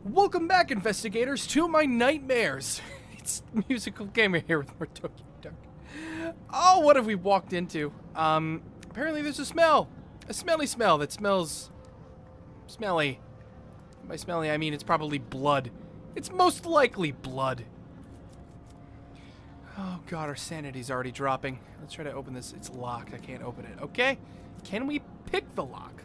Welcome back, investigators, to my nightmares. It's Musical Gamer here with more Tokyo Duck. Oh, what have we walked into? Apparently there's a smell. A smelly smell that smells smelly. By smelly, I mean it's probably blood. It's most likely blood. Oh god, our sanity's already dropping. Let's try to open this. It's locked. I can't open it. Okay. Can we pick the lock?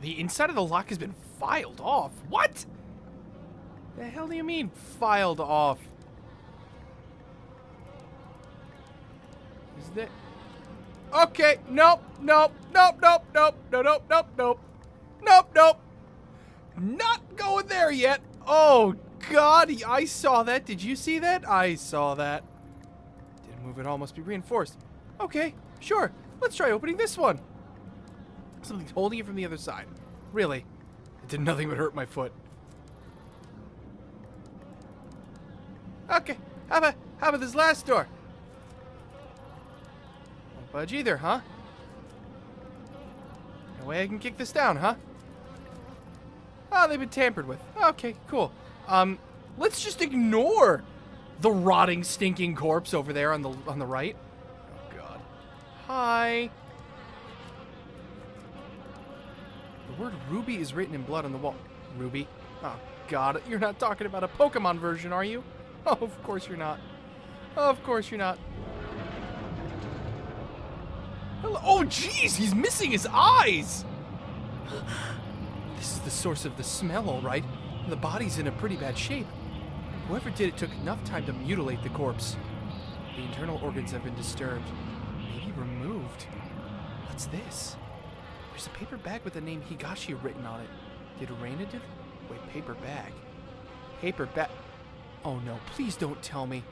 The inside of the lock has been filed off. What? The hell do you mean, filed off? Is that... Okay, nope, nope, nope, nope, nope, nope, nope, nope, nope. Nope, nope. Not going there yet. Oh, God, I saw that. Did you see that? I saw that. Didn't move at all. Must be reinforced. Okay, sure. Let's try opening this one. Something's holding it from the other side. Really? It did nothing but hurt my foot. Okay, how about this last door? Won't budge either, huh? No way I can kick this down, huh? Oh, they've been tampered with. Okay, cool. Let's just ignore the rotting, stinking corpse over there on the right. Oh God. Hi. The word Ruby is written in blood on the wall. Ruby? Oh God, you're not talking about a Pokemon version, are you? Oh, of course you're not. Of course you're not. Hello. Oh, jeez, he's missing his eyes. This is the source of the smell, all right. The body's in a pretty bad shape. Whoever did it took enough time to mutilate the corpse. The internal organs have been disturbed. Maybe removed. What's this? There's a paper bag with the name Higashi written on it. Did Reina do... Wait, paper bag. Paper bag... Oh no, please don't tell me.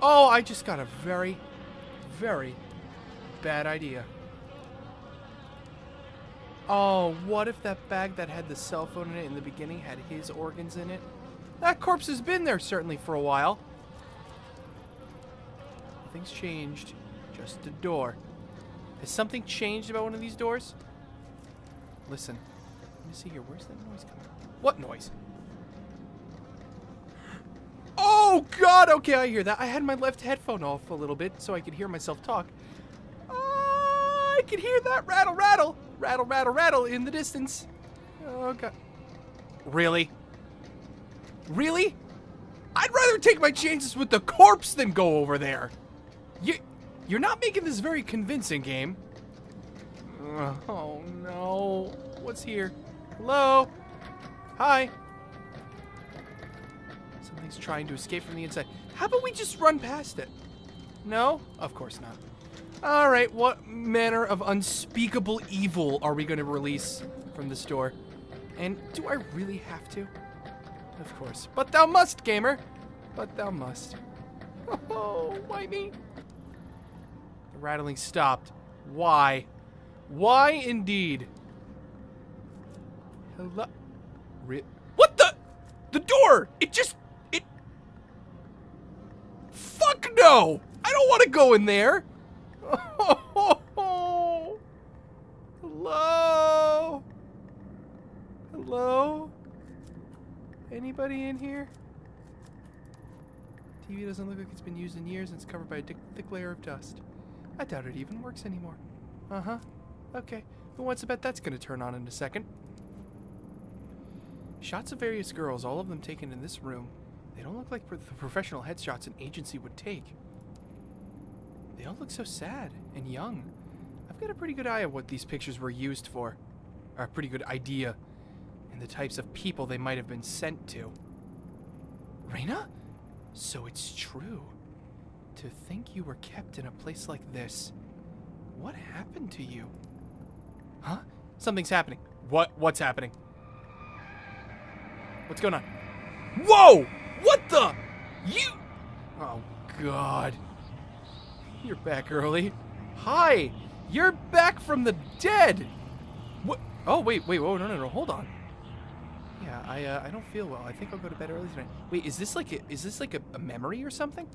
Oh, I just got a very, very bad idea. Oh, what if that bag that had the cell phone in it in the beginning had his organs in it? That corpse has been there certainly for a while. Nothing's changed. Just a door. Has something changed about one of these doors? Listen. Let me see here. Where's that noise coming from? What noise? Oh, God! Okay, I hear that. I had my left headphone off a little bit so I could hear myself talk. I could hear that rattle, rattle. Rattle, rattle, rattle in the distance. Oh, God. Really? Really? I'd rather take my chances with the corpse than go over there. You're not making this very convincing, game. Oh, no. What's here? Hello? Hi. Something's trying to escape from the inside. How about we just run past it? No? Of course not. Alright, what manner of unspeakable evil are we going to release from this door? And do I really have to? Of course. But thou must, gamer. But thou must. Oh, why me? The rattling stopped. Why? Why indeed? Hello? What the? The door! It just... It... Fuck no! I don't want to go in there! Oh, hello? Hello? Anybody in here? TV doesn't look like it's been used in years and it's covered by a thick layer of dust. I doubt it even works anymore. Uh-huh. Okay. Who wants to bet that's going to turn on in a second? Shots of various girls, all of them taken in this room. They don't look like the professional headshots an agency would take. They all look so sad and young. I've got a pretty good eye of what these pictures were used for. Or a pretty good idea. And the types of people they might have been sent to. Reina? So it's true. To think you were kept in a place like this. What happened to you? Huh? Something's happening. What's happening? What's going on? Whoa! What the? You... Oh, God. You're back early. Hi! You're back from the dead! What? Oh, wait, whoa, no, hold on. Yeah, I don't feel well. I think I'll go to bed early tonight. Wait, is this like a memory or something?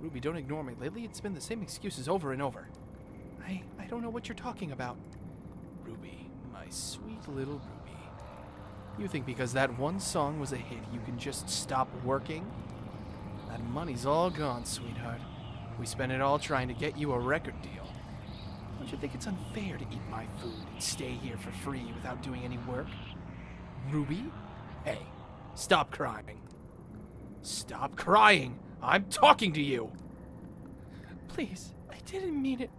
Ruby, don't ignore me. Lately, it's been the same excuses over and over. I don't know what you're talking about. Ruby, my sweet little Ruby. You think because that one song was a hit, you can just stop working? That money's all gone, sweetheart. We spent it all trying to get you a record deal. Don't you think it's unfair to eat my food and stay here for free without doing any work? Ruby? Hey, stop crying. Stop crying! I'm talking to you! Please, I didn't mean it.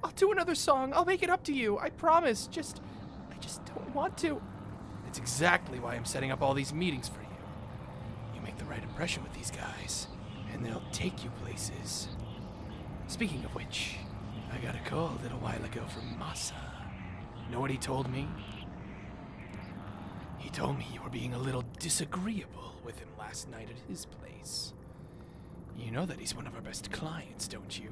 I'll do another song. I'll make it up to you. I promise. I just don't want to. It's exactly why I'm setting up all these meetings for you. You make the right impression with these guys, and they'll take you places. Speaking of which, I got a call a little while ago from Masa. Know what he told me? He told me you were being a little disagreeable with him last night at his place. You know that he's one of our best clients, don't you?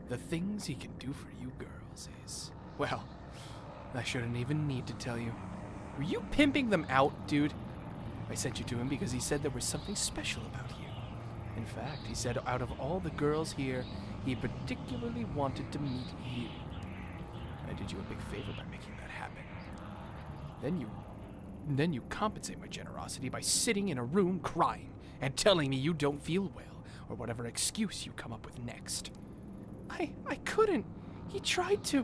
The things he can do for you girls is... Well, I shouldn't even need to tell you. Were you pimping them out, dude? I sent you to him because he said there was something special about you. In fact, he said out of all the girls here, he particularly wanted to meet you. I did you a big favor by making that happen. Then you compensate my generosity by sitting in a room crying and telling me you don't feel well, or whatever excuse you come up with next. I couldn't. He tried to.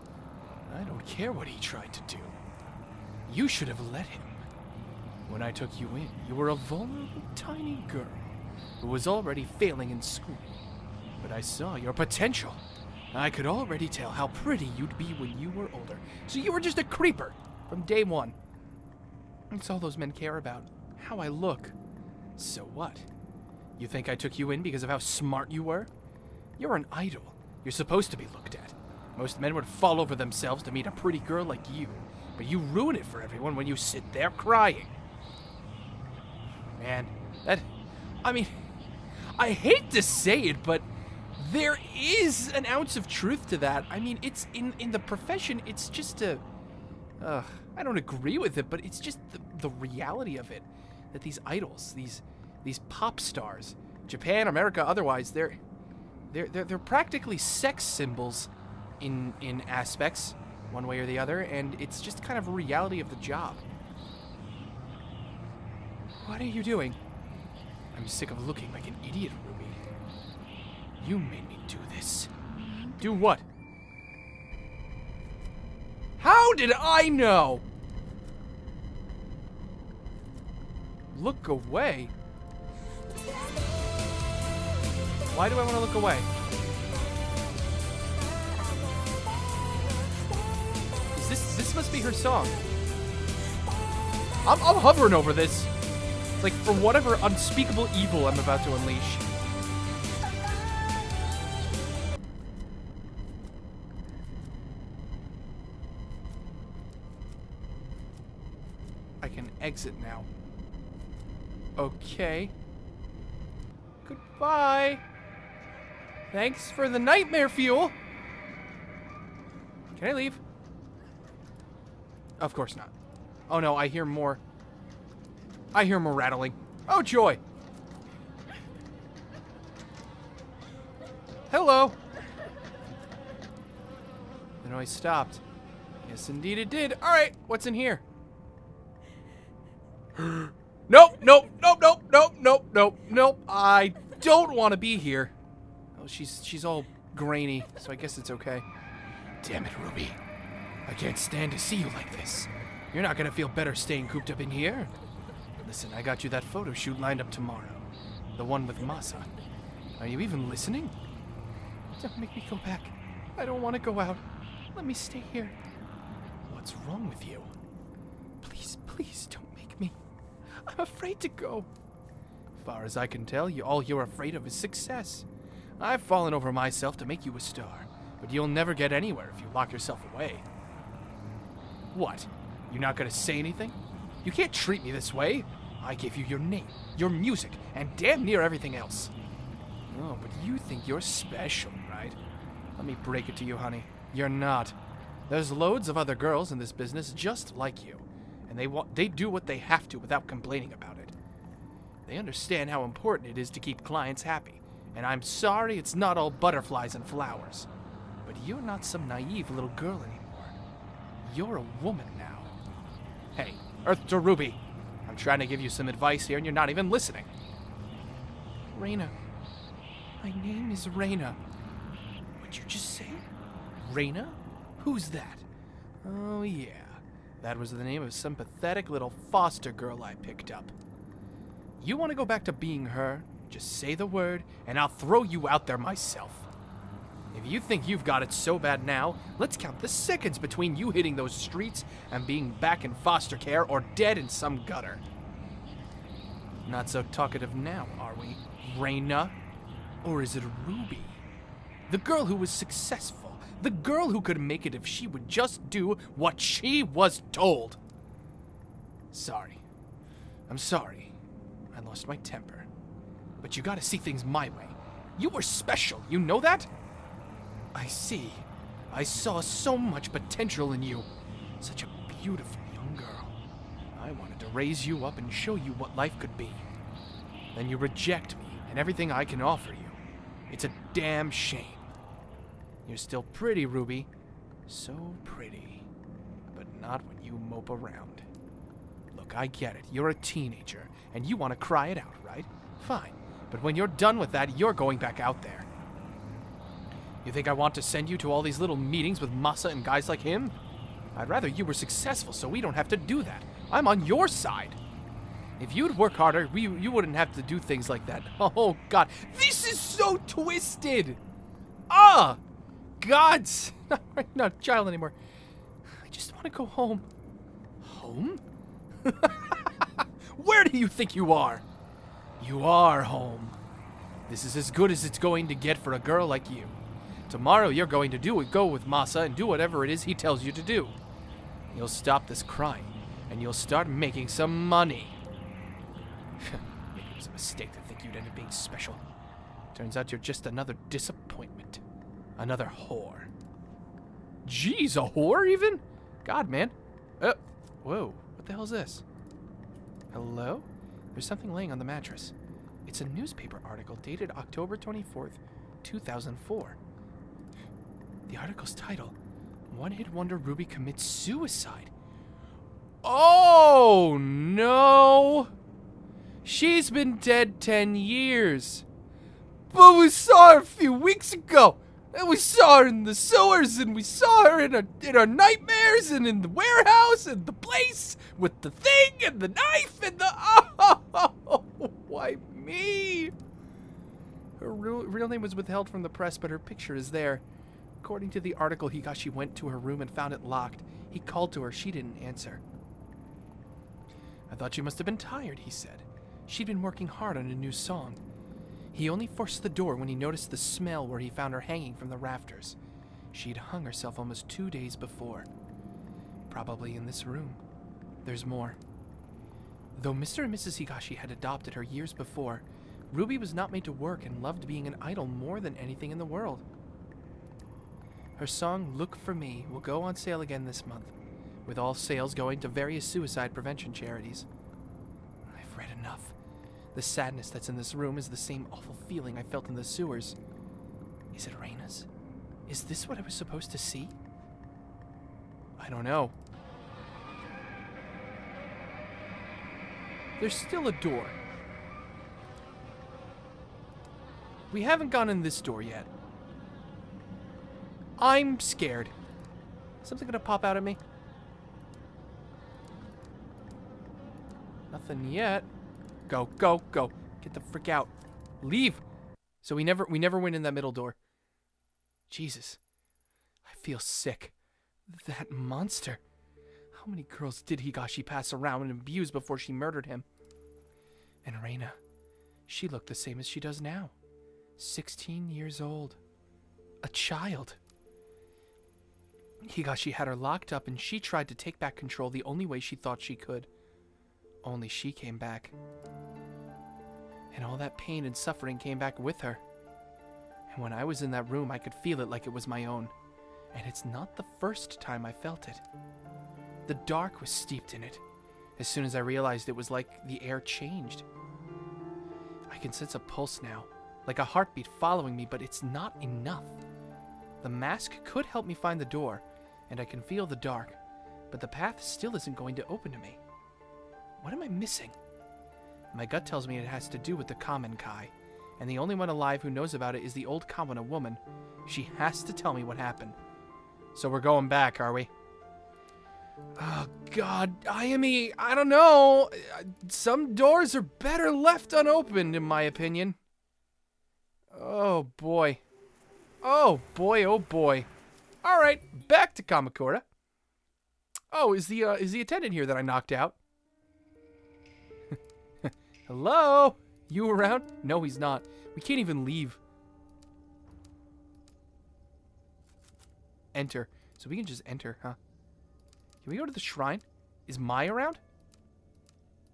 I don't care what he tried to do. You should have let him. When I took you in, you were a vulnerable tiny girl who was already failing in school. But I saw your potential. I could already tell how pretty you'd be when you were older. So you were just a creeper from day one. That's all those men care about. How I look. So what? You think I took you in because of how smart you were? You're an idol. You're supposed to be looked at. Most men would fall over themselves to meet a pretty girl like you. But you ruin it for everyone when you sit there crying. Man, I hate to say it, but there is an ounce of truth to that. I mean, it's in the profession, it's just I don't agree with it, but it's just the reality of it. That these idols, these pop stars, Japan, America, otherwise, they're practically sex symbols in aspects, one way or the other, and it's just kind of a reality of the job. What are you doing? I'm sick of looking like an idiot, Ruby. You made me do this. Do what? How did I know? Look away? Why do I want to look away? This must be her song. I'm hovering over this. Like, for whatever unspeakable evil I'm about to unleash. I can exit now. Okay. Goodbye. Thanks for the nightmare fuel. Can I leave? Of course not. Oh no, I hear more. I hear more rattling. Oh joy. Hello. The noise stopped. Yes, indeed it did. All right, what's in here? Nope, nope, nope, nope, nope, nope, nope, nope. I don't want to be here. Oh, she's all grainy, so I guess it's okay. Damn it, Ruby. I can't stand to see you like this. You're not gonna feel better staying cooped up in here. Listen, I got you that photo shoot lined up tomorrow. The one with Masa. Are you even listening? Don't make me go back. I don't want to go out. Let me stay here. What's wrong with you? Please, please don't make me. I'm afraid to go. Far as I can tell, all you're afraid of is success. I've fallen over myself to make you a star, but you'll never get anywhere if you lock yourself away. What? You're not gonna say anything? You can't treat me this way. I gave you your name, your music, and damn near everything else. Oh, but you think you're special, right? Let me break it to you, honey. You're not. There's loads of other girls in this business just like you, and they do what they have to without complaining about it. They understand how important it is to keep clients happy, and I'm sorry it's not all butterflies and flowers. But you're not some naive little girl anymore. You're a woman now. Hey, Earth to Ruby, trying to give you some advice here and you're not even listening. Raina. My name is Raina. What'd you just say? Raina? Who's that? Oh, yeah. That was the name of some pathetic little foster girl I picked up. You want to go back to being her? Just say the word, and I'll throw you out there myself. If you think you've got it so bad now, let's count the seconds between you hitting those streets and being back in foster care or dead in some gutter. Not so talkative now, are we, Raina? Or is it Ruby? The girl who was successful. The girl who could make it if she would just do what she was told. Sorry. I'm sorry. I lost my temper. But you gotta see things my way. You were special, you know that? I see. I saw so much potential in you. Such a beautiful young girl. I wanted to raise you up and show you what life could be. Then you reject me and everything I can offer you. It's a damn shame. You're still pretty, Ruby. So pretty. But not when you mope around. Look, I get it. You're a teenager, and you want to cry it out, right? Fine. But when you're done with that, you're going back out there. You think I want to send you to all these little meetings with Masa and guys like him? I'd rather you were successful so we don't have to do that. I'm on your side. If you'd work harder, you wouldn't have to do things like that. Oh, God. This is so twisted. Ah! Gods! I'm not a child anymore. I just want to go home. Home? Where do you think you are? You are home. This is as good as it's going to get for a girl like you. Tomorrow you're going to go with Masa and do whatever it is he tells you to do. You'll stop this crying, and you'll start making some money. Maybe it was a mistake to think you'd end up being special. Turns out you're just another disappointment. Another whore. Jeez, a whore even? God, man. Whoa, what the hell is this? Hello? There's something laying on the mattress. It's a newspaper article dated October 24th, 2004. The article's title, One-Hit Wonder Ruby Commits Suicide. Oh, no! She's been dead 10 years. But we saw her a few weeks ago. And we saw her in the sewers, and we saw her in our nightmares, and in the warehouse, and the place with the thing, and the knife, and the... Oh, why me? Her real name was withheld from the press, but her picture is there. According to the article, Higashi went to her room and found it locked. He called to her. She didn't answer. I thought you must have been tired, he said. She'd been working hard on a new song. He only forced the door when he noticed the smell where he found her hanging from the rafters. She'd hung herself almost 2 days before. Probably in this room. There's more. Though Mr. and Mrs. Higashi had adopted her years before, Ruby was not made to work and loved being an idol more than anything in the world. Her song, Look for Me, will go on sale again this month, with all sales going to various suicide prevention charities. I've read enough. The sadness that's in this room is the same awful feeling I felt in the sewers. Is it Raina's? Is this what I was supposed to see? I don't know. There's still a door. We haven't gone in this door yet. I'm scared. Something gonna pop out at me? Nothing yet. Go, go, go. Get the frick out. Leave. So we never went in that middle door. Jesus. I feel sick. That monster. How many girls did Higashi pass around and abuse before she murdered him? And Raina. She looked the same as she does now. 16 years old. A child. Higashi had her locked up and she tried to take back control the only way she thought she could. Only she came back. And all that pain and suffering came back with her. And when I was in that room, I could feel it like it was my own. And it's not the first time I felt it. The dark was steeped in it. As soon as I realized it was like the air changed. I can sense a pulse now, like a heartbeat following me, but it's not enough. The mask could help me find the door, and I can feel the dark, but the path still isn't going to open to me. What am I missing? My gut tells me it has to do with the Common Kai, and the only one alive who knows about it is the old Kawana woman. She has to tell me what happened. So we're going back, are we? Oh, God, Ayami, I don't know. Some doors are better left unopened, in my opinion. Oh, boy. Oh, boy, oh, boy. All right, back to Kamakura. Oh, is the attendant here that I knocked out? Hello? You around? No, he's not. We can't even leave. Enter. So we can just enter, huh? Can we go to the shrine? Is Mai around?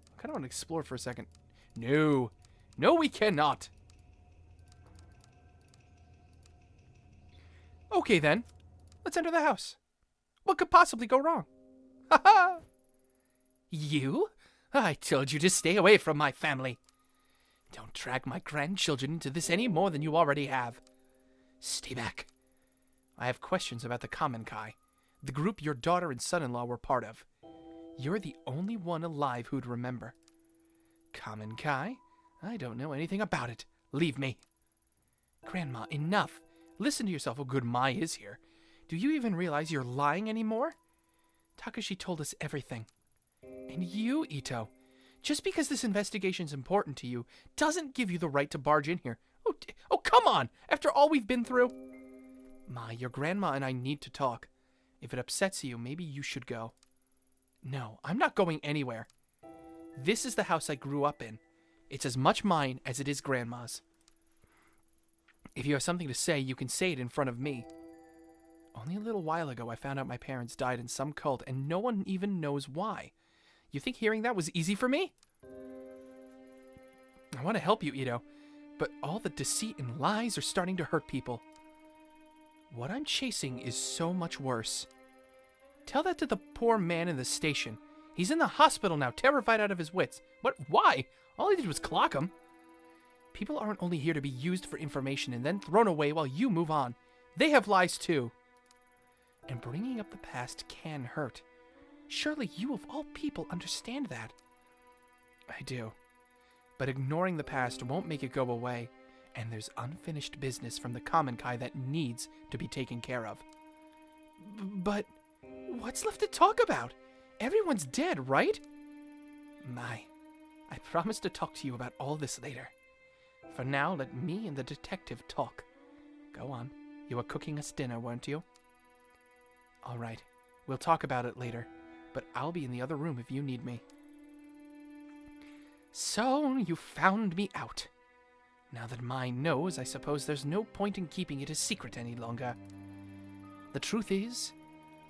I kind of want to explore for a second. No. No, we cannot. Okay, then. Let's enter the house. What could possibly go wrong? Ha ha! You? I told you to stay away from my family. Don't drag my grandchildren into this any more than you already have. Stay back. I have questions about the Common Kai, the group your daughter and son-in-law were part of. You're the only one alive who'd remember. Common Kai? I don't know anything about it. Leave me. Grandma, enough. Listen to yourself how good Mai is here. Do you even realize you're lying anymore? Takashi told us everything. And you, Ito, just because this investigation's important to you doesn't give you the right to barge in here. Oh, come on! After all we've been through. Mai, your grandma and I need to talk. If it upsets you, maybe you should go. No, I'm not going anywhere. This is the house I grew up in. It's as much mine as it is Grandma's. If you have something to say, you can say it in front of me. Only a little while ago I found out my parents died in some cult and no one even knows why. You think hearing that was easy for me? I want to help you, Ito, but all the deceit and lies are starting to hurt people. What I'm chasing is so much worse. Tell that to the poor man in the station. He's in the hospital now, terrified out of his wits. What? Why? All he did was clock him. People aren't only here to be used for information and then thrown away while you move on. They have lives too. And bringing up the past can hurt. Surely you of all people understand that. I do. But ignoring the past won't make it go away, and there's unfinished business from the Common Kai that needs to be taken care of. But what's left to talk about? Everyone's dead, right? Mai, I promise to talk to you about all this later. For now, let me and the detective talk. Go on. You were cooking us dinner, weren't you? All right. We'll talk about it later, but I'll be in the other room if you need me. So, you found me out. Now that Mai knows, I suppose there's no point in keeping it a secret any longer. The truth is,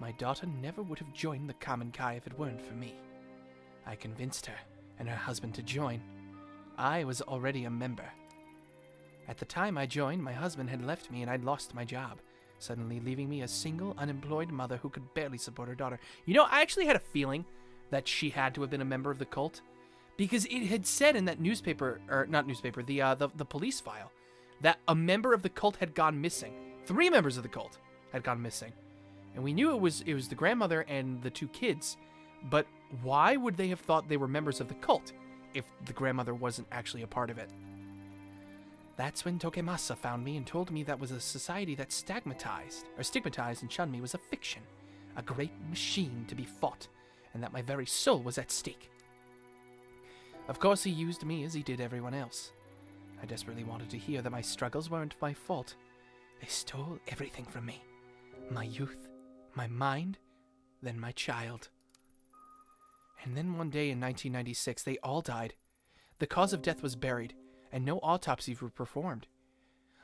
my daughter never would have joined the Common Kai if it weren't for me. I convinced her and her husband to join. I was already a member. At the time I joined, my husband had left me and I'd lost my job, suddenly leaving me a single, unemployed mother who could barely support her daughter. You know, I actually had a feeling that she had to have been a member of the cult, because it had said in that newspaper, or not newspaper, the police file, that a member of the cult had gone missing. 3 members of the cult had gone missing. And we knew it was the grandmother and the 2 kids, but why would they have thought they were members of the cult if the grandmother wasn't actually a part of it? That's when Tokemasa found me and told me that was a society that stigmatized and shunned me was a fiction, a great machine to be fought, and that my very soul was at stake. Of course, he used me as he did everyone else. I desperately wanted to hear that my struggles weren't my fault. They stole everything from me. My youth, my mind, then my child. And then one day in 1996, they all died. The cause of death was buried, and no autopsies were performed.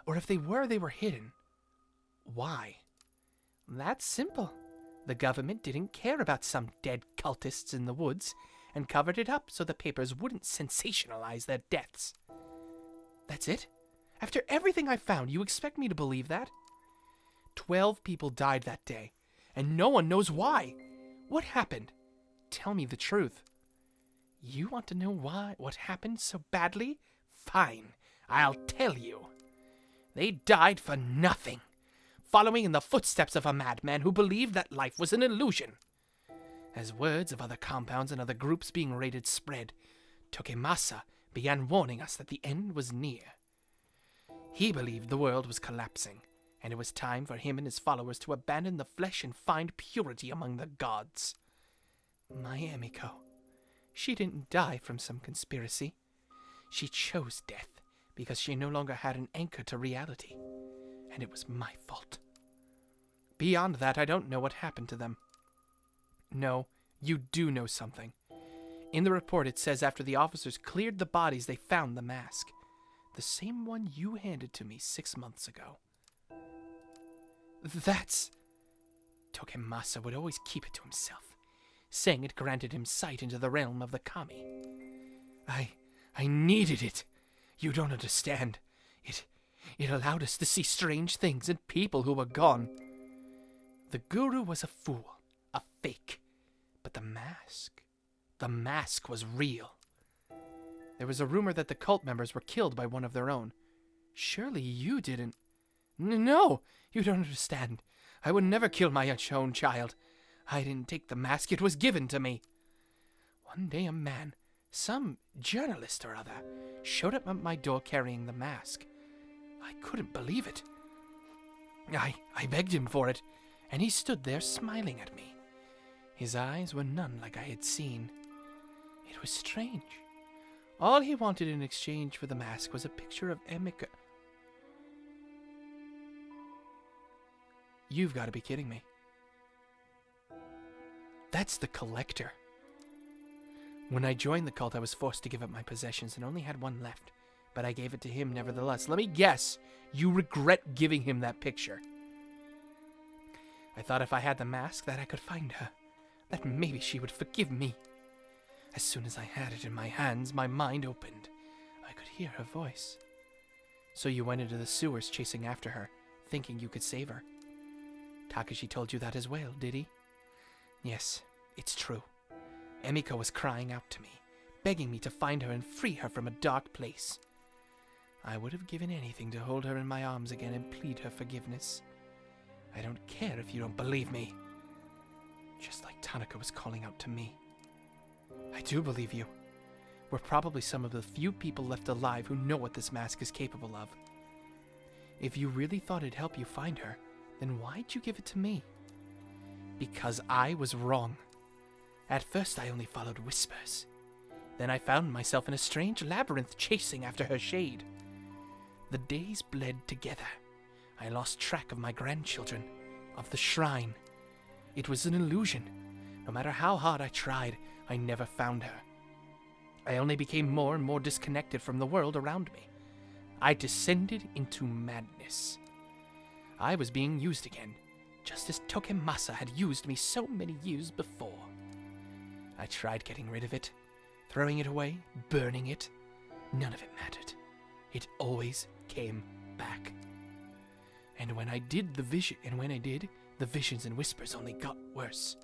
Or if they were hidden. Why? That's simple. The government didn't care about some dead cultists in the woods, and covered it up so the papers wouldn't sensationalize their deaths. That's it? After everything I found, you expect me to believe that? 12 people died that day, and no one knows why. What happened? Tell me the truth. You want to know why? What happened so badly? Fine, I'll tell you. They died for nothing, following in the footsteps of a madman who believed that life was an illusion. As words of other compounds and other groups being raided spread, Tokemasa began warning us that the end was near. He believed the world was collapsing, and it was time for him and his followers to abandon the flesh and find purity among the gods. My Emiko. She didn't die from some conspiracy. She chose death because she no longer had an anchor to reality, and it was my fault. Beyond that, I don't know what happened to them. No, you do know something. In the report, it says after the officers cleared the bodies, they found the mask. The same one you handed to me 6 months ago. That's... Tokemasa would always keep it to himself, saying it granted him sight into the realm of the kami. I needed it. You don't understand. It allowed us to see strange things and people who were gone. The guru was a fool, a fake. But the mask was real. There was a rumor that the cult members were killed by one of their own. Surely you didn't... No, you don't understand. I would never kill my own child. I didn't take the mask, it was given to me. One day a man, some journalist or other, showed up at my door carrying the mask. I couldn't believe it. I begged him for it, and he stood there smiling at me. His eyes were none like I had seen. It was strange. All he wanted in exchange for the mask was a picture of Emiko. You've got to be kidding me. That's the collector. When I joined the cult, I was forced to give up my possessions and only had one left, but I gave it to him nevertheless. Let me guess, you regret giving him that picture. I thought if I had the mask that I could find her, that maybe she would forgive me. As soon as I had it in my hands, my mind opened. I could hear her voice. So you went into the sewers chasing after her, thinking you could save her. Takashi told you that as well, did he? Yes, it's true. Emiko was crying out to me, begging me to find her and free her from a dark place. I would have given anything to hold her in my arms again and plead her forgiveness. I don't care if you don't believe me. Just like Tanaka was calling out to me. I do believe you. We're probably some of the few people left alive who know what this mask is capable of. If you really thought it'd help you find her, then why'd you give it to me? Because I was wrong. At first I only followed whispers. Then I found myself in a strange labyrinth chasing after her shade. The days bled together. I lost track of my grandchildren, of the shrine. It was an illusion. No matter how hard I tried, I never found her. I only became more and more disconnected from the world around me. I descended into madness. I was being used again, just as Tokemasa had used me so many years before. I tried getting rid of it, throwing it away, burning it. None of it mattered. It always came back. And when I did, the visions and whispers only got worse.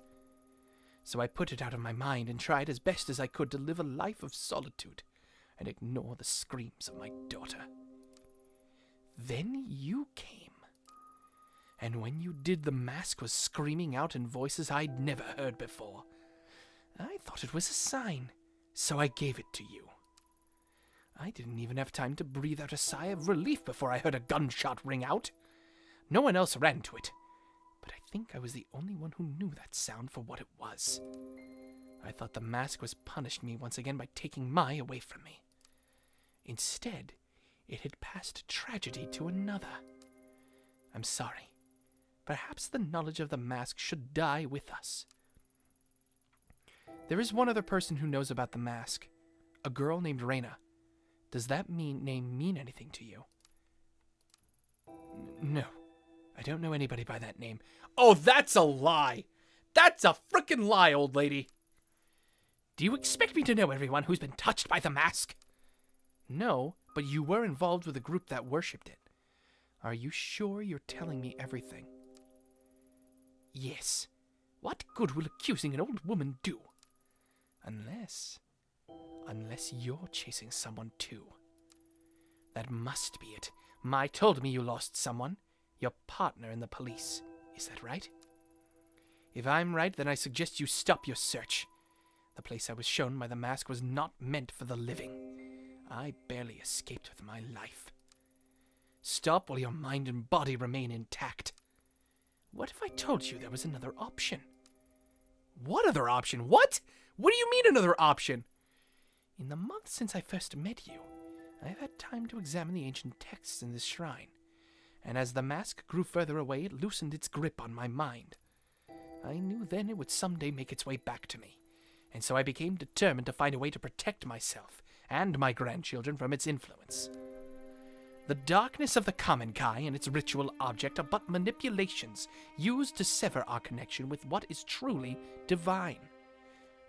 So I put it out of my mind and tried as best as I could to live a life of solitude and ignore the screams of my daughter. Then you came. And when you did, the mask was screaming out in voices I'd never heard before. I thought it was a sign, so I gave it to you. I didn't even have time to breathe out a sigh of relief before I heard a gunshot ring out. No one else ran to it, but I think I was the only one who knew that sound for what it was. I thought the mask was punished me once again by taking Mai away from me. Instead, it had passed tragedy to another. I'm sorry. Perhaps the knowledge of the mask should die with us. There is one other person who knows about the mask. A girl named Reina. Does that name mean anything to you? No. I don't know anybody by that name. Oh, that's a lie! That's a frickin' lie, old lady! Do you expect me to know everyone who's been touched by the mask? No, but you were involved with a group that worshipped it. Are you sure you're telling me everything? Yes. What good will accusing an old woman do? Unless you're chasing someone too. That must be it. Mai told me you lost someone. Your partner in the police. Is that right? If I'm right, then I suggest you stop your search. The place I was shown by the mask was not meant for the living. I barely escaped with my life. Stop while your mind and body remain intact. What if I told you there was another option? What other option? What? What do you mean another option? In the month since I first met you, I've had time to examine the ancient texts in this shrine, and as the mask grew further away, it loosened its grip on my mind. I knew then it would someday make its way back to me, and so I became determined to find a way to protect myself and my grandchildren from its influence. The darkness of the common Kai and its ritual object are but manipulations used to sever our connection with what is truly divine.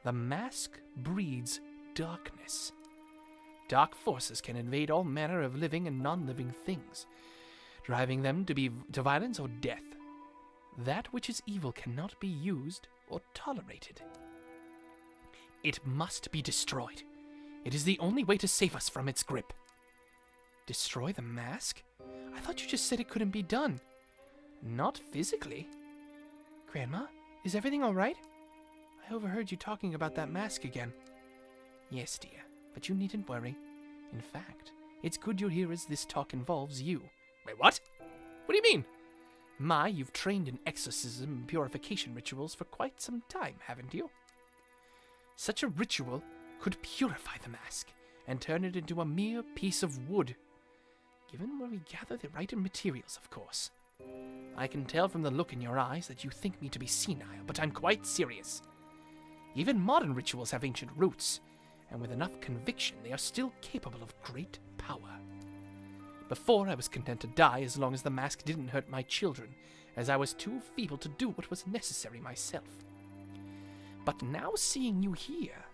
The mask breeds darkness. Dark forces can invade all manner of living and non-living things, driving them to violence or death. That which is evil cannot be used or tolerated. It must be destroyed. It is the only way to save us from its grip. Destroy the mask? I thought you just said it couldn't be done. Not physically. Grandma, is everything all right? I overheard you talking about that mask again. Yes, dear, but you needn't worry. In fact, it's good you're here as this talk involves you. Wait, what? What do you mean? You've trained in exorcism and purification rituals for quite some time, haven't you? Such a ritual could purify the mask and turn it into a mere piece of wood. Given where we gather the right materials, of course. I can tell from the look in your eyes that you think me to be senile, but I'm quite serious. Even modern rituals have ancient roots, and with enough conviction they are still capable of great power. Before, I was content to die as long as the mask didn't hurt my children, as I was too feeble to do what was necessary myself. But now seeing you here,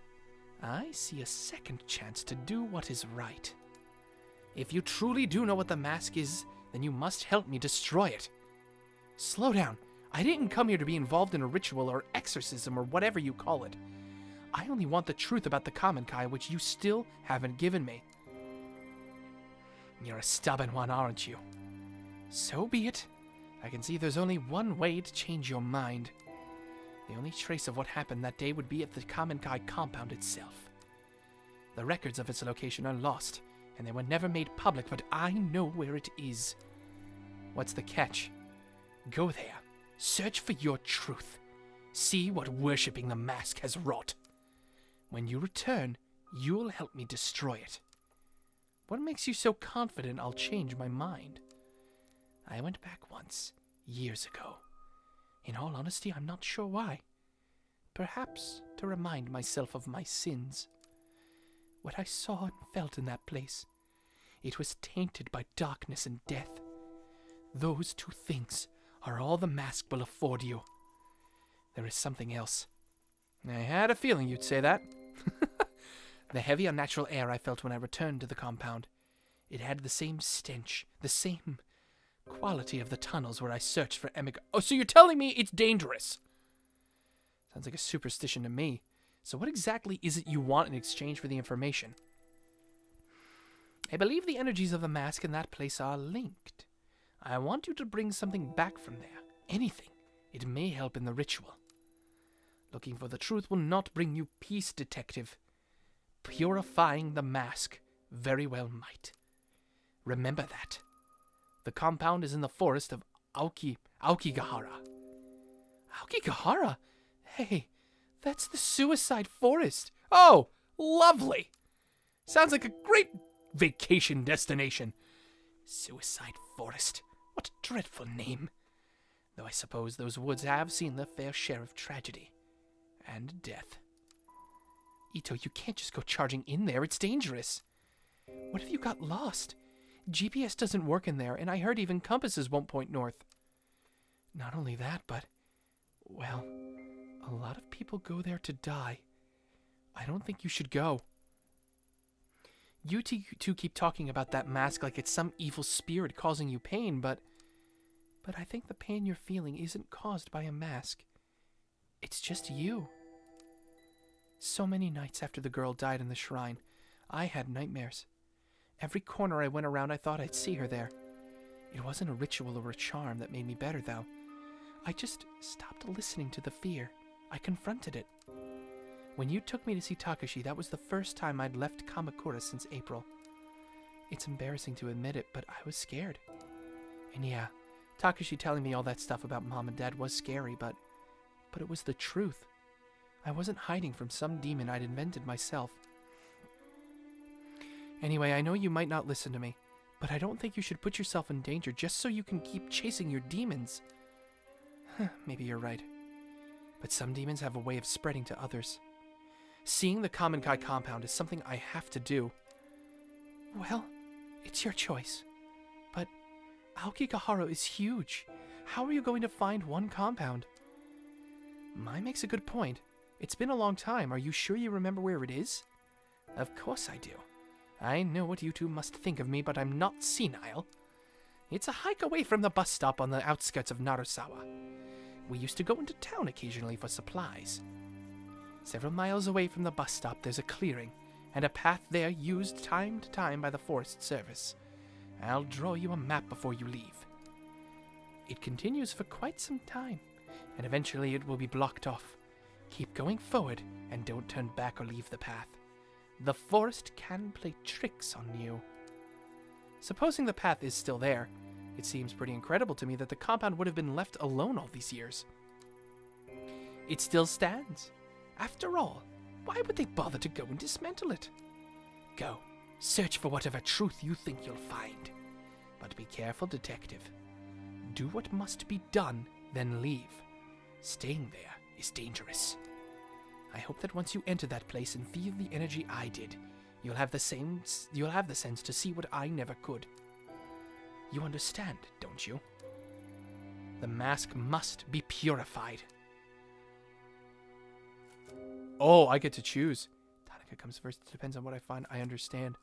I see a second chance to do what is right. If you truly do know what the mask is, then you must help me destroy it. Slow down. I didn't come here to be involved in a ritual or exorcism or whatever you call it. I only want the truth about the common Kai, which you still haven't given me. You're a stubborn one, aren't you? So be it. I can see there's only one way to change your mind. The only trace of what happened that day would be at the common Kai compound itself. The records of its location are lost, and they were never made public, but I know where it is. What's the catch? Go there. Search for your truth. See what worshipping the mask has wrought. When you return, you'll help me destroy it. What makes you so confident I'll change my mind? I went back once, years ago. In all honesty, I'm not sure why. Perhaps to remind myself of my sins. What I saw and felt in that place, it was tainted by darkness and death. Those two things are all the mask will afford you. There is something else. I had a feeling you'd say that. The heavy, unnatural air I felt when I returned to the compound. It had the same stench, the same quality of the tunnels where I searched for Emig. Oh, so you're telling me it's dangerous? Sounds like a superstition to me. So what exactly is it you want in exchange for the information? I believe the energies of the mask in that place are linked. I want you to bring something back from there. Anything. It may help in the ritual. Looking for the truth will not bring you peace, detective. Purifying the mask very well might. Remember that. The compound is in the forest of Aokigahara. Aokigahara? Hey, that's the suicide forest. Oh, lovely. Sounds like a great vacation destination. Suicide forest. What a dreadful name. Though I suppose those woods have seen their fair share of tragedy and death. Ito, you can't just go charging in there. It's dangerous. What if you got lost? GPS doesn't work in there, and I heard even compasses won't point north. Not only that, but, well, a lot of people go there to die. I don't think you should go. You two keep talking about that mask like it's some evil spirit causing you pain, but I think the pain you're feeling isn't caused by a mask. It's just you. So many nights after the girl died in the shrine, I had nightmares. Every corner I went around, I thought I'd see her there. It wasn't a ritual or a charm that made me better, though. I just stopped listening to the fear. I confronted it. When you took me to see Takashi, that was the first time I'd left Kamakura since April. It's embarrassing to admit it, but I was scared. And yeah, Takashi telling me all that stuff about Mom and Dad was scary, but it was the truth. I wasn't hiding from some demon I'd invented myself. Anyway, I know you might not listen to me, but I don't think you should put yourself in danger just so you can keep chasing your demons. Maybe you're right. But some demons have a way of spreading to others. Seeing the Kamenkai compound is something I have to do. Well, it's your choice. But Aokigahara is huge. How are you going to find one compound? Mai makes a good point. It's been a long time. Are you sure you remember where it is? Of course I do. I know what you two must think of me, but I'm not senile. It's a hike away from the bus stop on the outskirts of Narusawa. We used to go into town occasionally for supplies. Several miles away from the bus stop, there's a clearing, and a path there used time to time by the Forest Service. I'll draw you a map before you leave. It continues for quite some time, and eventually it will be blocked off. Keep going forward, and don't turn back or leave the path. The forest can play tricks on you. Supposing the path is still there, it seems pretty incredible to me that the compound would have been left alone all these years. It still stands. After all, why would they bother to go and dismantle it? Go, search for whatever truth you think you'll find. But be careful, detective. Do what must be done, then leave. Staying there is dangerous. I hope that once you enter that place and feel the energy I did, you'll have the sense to see what I never could. You understand, don't you? The mask must be purified. Oh, I get to choose. Tanaka comes first. It depends on what I find. I understand.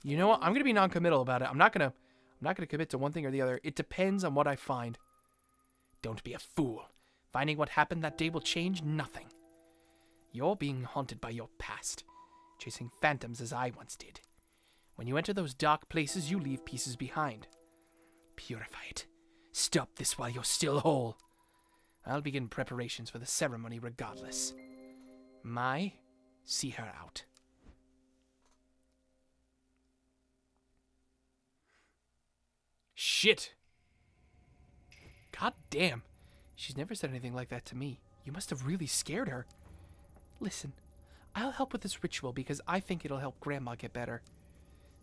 You know what? I'm gonna be non-committal about it. I'm not gonna commit to one thing or the other. It depends on what I find. Don't be a fool. Finding what happened that day will change nothing. You're being haunted by your past, chasing phantoms as I once did. When you enter those dark places, you leave pieces behind. Purify it. Stop this while you're still whole. I'll begin preparations for the ceremony regardless. Mai, see her out. Shit! God damn. She's never said anything like that to me. You must have really scared her. Listen, I'll help with this ritual because I think it'll help Grandma get better.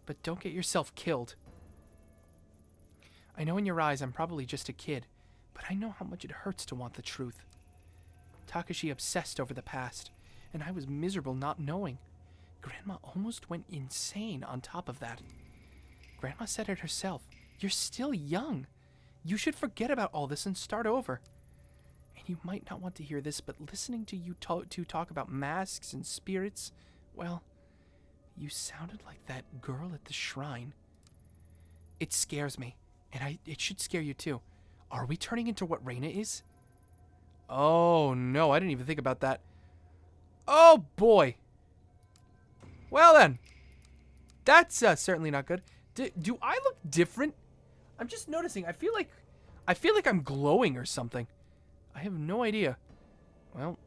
But don't get yourself killed. I know in your eyes I'm probably just a kid, but I know how much it hurts to want the truth. Takashi obsessed over the past, and I was miserable not knowing. Grandma almost went insane on top of that. Grandma said it herself. You're still young. You should forget about all this and start over. And you might not want to hear this, but listening to you talk about masks and spirits, well, you sounded like that girl at the shrine. It scares me, and it should scare you too. Are we turning into what Reina is? Oh no, I didn't even think about that. Oh boy. Well then, that's certainly not good. Do I look different? I'm just noticing. I feel like I'm glowing or something. I have no idea. Well,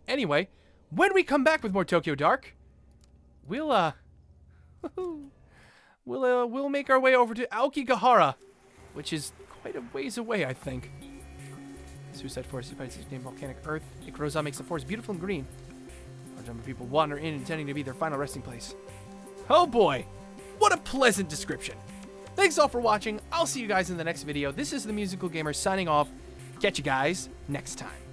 anyway, when we come back with more Tokyo Dark, we'll make our way over to Aokigahara, which is quite a ways away, I think. Suicide Forest is named Volcanic Earth. Ikuroza makes the forest beautiful and green. Large number of people wander in, intending to be their final resting place. Oh boy, what a pleasant description. Thanks all for watching. I'll see you guys in the next video. This is the Musical Gamer signing off. Catch you guys next time.